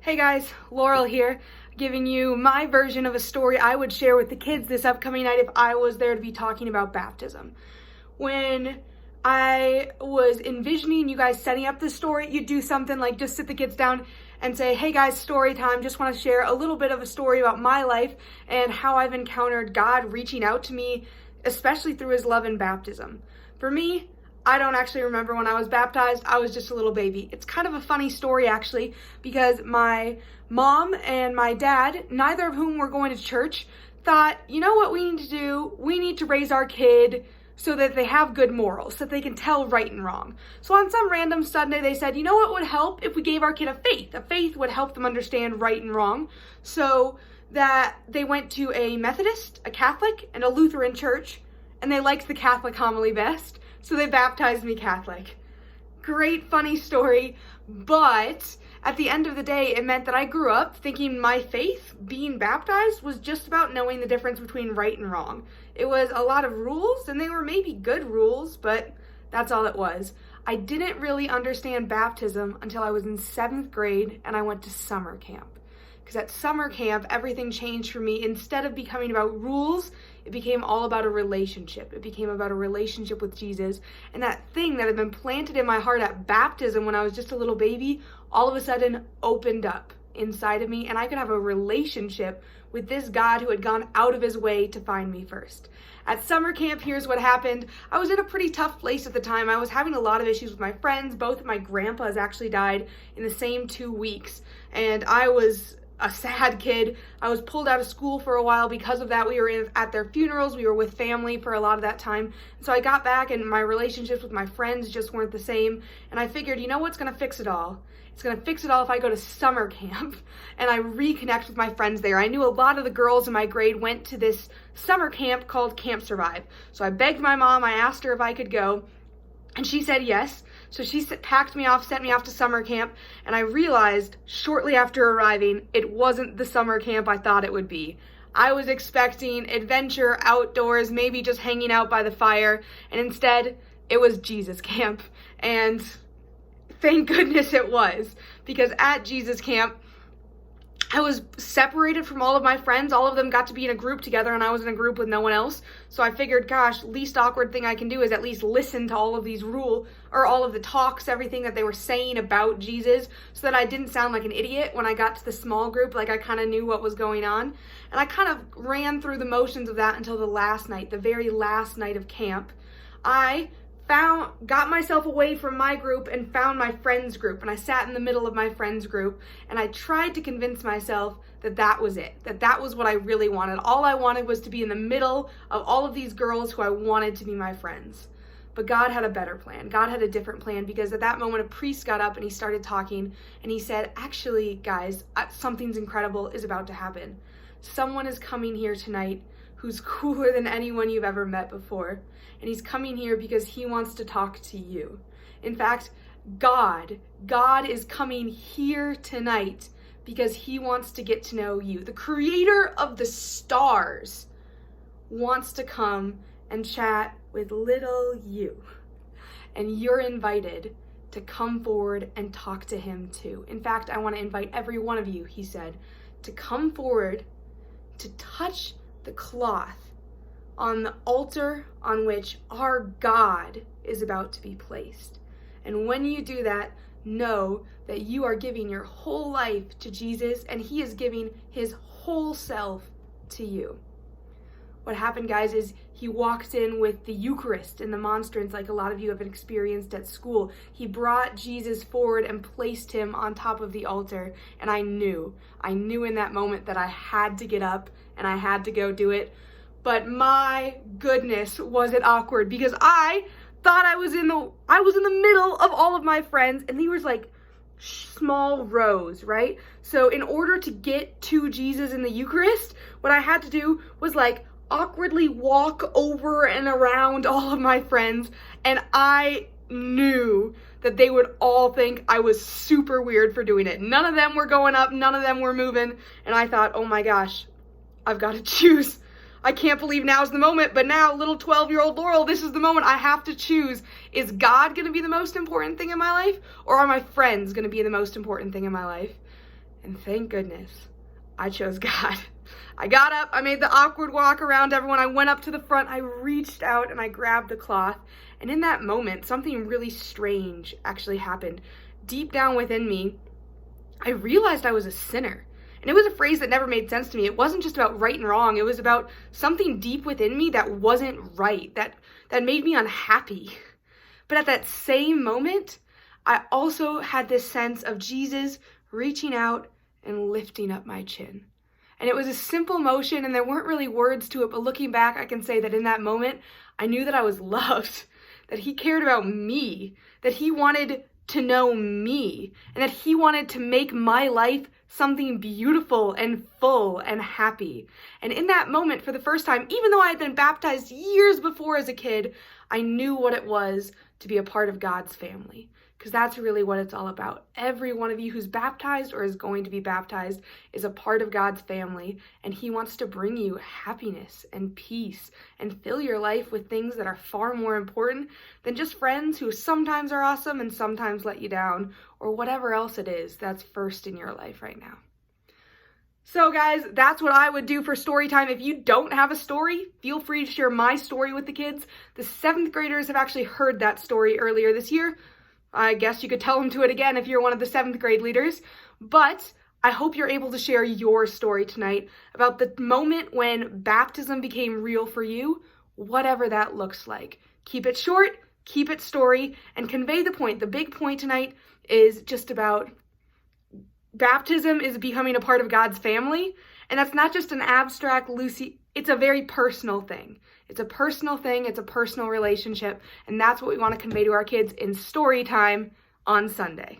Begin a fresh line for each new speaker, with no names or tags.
Hey guys, Laurel here, giving you my version of a story I would share with the kids this upcoming night if I was there to be talking about baptism. When I was envisioning you guys setting up this story, you'd do something like just sit the kids down and say, hey guys, story time. Just want to share a little bit of a story about my life and how I've encountered God reaching out to me, especially through his love in baptism. For me, I don't actually remember when I was baptized. I was just a little baby. It's kind of a funny story actually, because my mom and my dad, neither of whom were going to church, thought, you know what we need to do? We need to raise our kid so that they have good morals, so that they can tell right and wrong. So on some random Sunday, they said, you know what would help if we gave our kid a faith? A faith would help them understand right and wrong. So that they went to a Methodist, a Catholic, and a Lutheran church, and they liked the Catholic homily best. So they baptized me Catholic. Great, funny story, but at the end of the day, it meant that I grew up thinking my faith, being baptized, was just about knowing the difference between right and wrong. It was a lot of rules, and they were maybe good rules, but that's all it was. I didn't really understand baptism until I was in 7th grade, and I went to summer camp. Because at summer camp, everything changed for me. Instead of becoming about rules, it became all about a relationship. It became about a relationship with Jesus. And that thing that had been planted in my heart at baptism when I was just a little baby, all of a sudden opened up inside of me, and I could have a relationship with this God who had gone out of his way to find me first. At summer camp, here's what happened. I was in a pretty tough place at the time. I was having a lot of issues with my friends. Both of my grandpas actually died in the same 2 weeks, and I was a sad kid. I was pulled out of school for a while because of that. We were at their funerals. We were with family for a lot of that time. And so I got back, and my relationships with my friends just weren't the same. And I figured, you know what's going to fix it all? It's going to fix it all if I go to summer camp and I reconnect with my friends there. I knew a lot of the girls in my grade went to this summer camp called Camp Survive. So I begged my mom. I asked her if I could go, and she said yes. So she packed me off, sent me off to summer camp, and I realized shortly after arriving, it wasn't the summer camp I thought it would be. I was expecting adventure, outdoors, maybe just hanging out by the fire, and instead, it was Jesus camp. And thank goodness it was, because at Jesus camp, I was separated from all of my friends. All of them got to be in a group together, and I was in a group with no one else. So I figured, gosh, least awkward thing I can do is at least listen to all of these all of the talks, everything that they were saying about Jesus, so that I didn't sound like an idiot when I got to the small group, like I kind of knew what was going on. And I kind of ran through the motions of that until the last night, the very last night of camp. I got myself away from my group and found my friend's group, and I sat in the middle of my friend's group, and I tried to convince myself that that was it, that was what I really wanted. All I wanted was to be in the middle of all of these girls who I wanted to be my friends. But God had a better plan. God had a different plan, because at that moment, a priest got up and he started talking, and he said, actually, guys, something's incredible is about to happen. Someone is coming here tonight who's cooler than anyone you've ever met before. And he's coming here because he wants to talk to you. In fact, God is coming here tonight because he wants to get to know you. The creator of the stars wants to come and chat with little you. And you're invited to come forward and talk to him too. In fact, I want to invite every one of you, he said, to come forward to touch the cloth on the altar on which our God is about to be placed. And when you do that, know that you are giving your whole life to Jesus, and he is giving his whole self to you. What happened, guys, is he walked in with the Eucharist and the monstrance, like a lot of you have experienced at school. He brought Jesus forward and placed him on top of the altar, and I knew in that moment that I had to get up and I had to go do it. But my goodness, was it awkward, because I thought I was in the middle of all of my friends, and there was like small rows, right? So in order to get to Jesus in the Eucharist, what I had to do was like awkwardly walk over and around all of my friends, and I knew that they would all think I was super weird for doing it. None of them were going up, none of them were moving, and I thought, oh my gosh, I've got to choose. I can't believe now's the moment, but now, little 12-year-old Laurel, this is the moment I have to choose. Is God going to be the most important thing in my life, or are my friends going to be the most important thing in my life? And thank goodness, I chose God. I got up, I made the awkward walk around everyone, I went up to the front, I reached out and I grabbed the cloth. And in that moment, something really strange actually happened. Deep down within me, I realized I was a sinner. And it was a phrase that never made sense to me. It wasn't just about right and wrong. It was about something deep within me that wasn't right, that made me unhappy. But at that same moment, I also had this sense of Jesus reaching out and lifting up my chin. And it was a simple motion and there weren't really words to it, but looking back, I can say that in that moment, I knew that I was loved, that he cared about me, that he wanted to know me, and that he wanted to make my life something beautiful and full and happy. And in that moment, for the first time, even though I had been baptized years before as a kid, I knew what it was to be a part of God's family. Because that's really what it's all about. Every one of you who's baptized or is going to be baptized is a part of God's family, and he wants to bring you happiness and peace and fill your life with things that are far more important than just friends who sometimes are awesome and sometimes let you down, or whatever else it is that's first in your life right now. So guys, that's what I would do for story time. If you don't have a story, feel free to share my story with the kids. The 7th graders have actually heard that story earlier this year. I guess you could tell them to it again if you're one of the 7th grade leaders, but I hope you're able to share your story tonight about the moment when baptism became real for you, whatever that looks like. Keep it short, keep it story, and convey the point. The big point tonight is just about baptism is becoming a part of God's family, and that's not just an abstract, loosey, it's a very personal thing. It's a personal thing, it's a personal relationship, and that's what we want to convey to our kids in story time on Sunday.